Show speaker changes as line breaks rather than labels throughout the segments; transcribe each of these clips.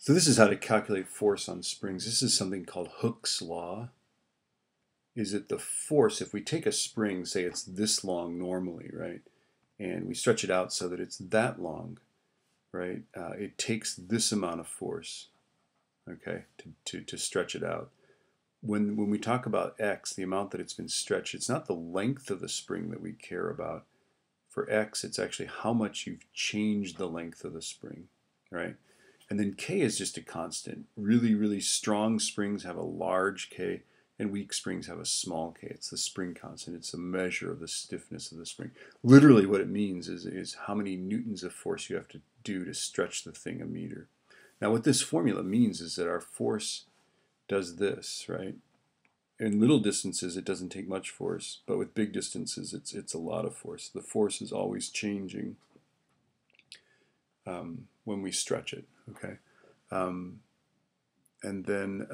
So this is how to calculate force on springs. This is something called Hooke's law. Is that the force, if we take a spring, say it's this long normally, right, and we stretch it out so that it's that long, right, it takes this amount of force, okay, to stretch it out. When we talk about x, the amount that it's been stretched, it's not the length of the spring that we care about. For x, it's actually how much you've changed the length of the spring, right? And then k is just a constant. Really, really strong springs have a large k, and weak springs have a small k. It's the spring constant. It's a measure of the stiffness of the spring. Literally what it means is how many newtons of force you have to do to stretch the thing a meter. Now what this formula means is that our force does this, right? In little distances it doesn't take much force, but with big distances it's a lot of force. The force is always changing when we stretch it, okay? And then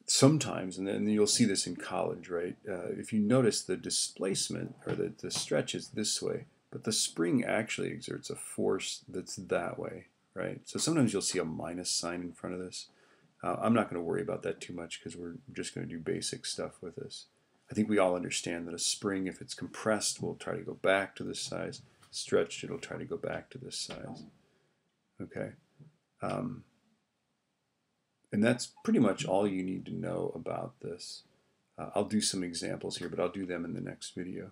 sometimes, and then you'll see this in college, right? If you notice the displacement or the stretch is this way, but the spring actually exerts a force that's that way, right? So sometimes you'll see a minus sign in front of this. I'm not going to worry about that too much because we're just going to do basic stuff with this. I think we all understand that a spring, if it's compressed, will try to go back to this size. Stretched, it'll try to go back to this size. Okay? And that's pretty much all you need to know about this. I'll do some examples here, but I'll do them in the next video.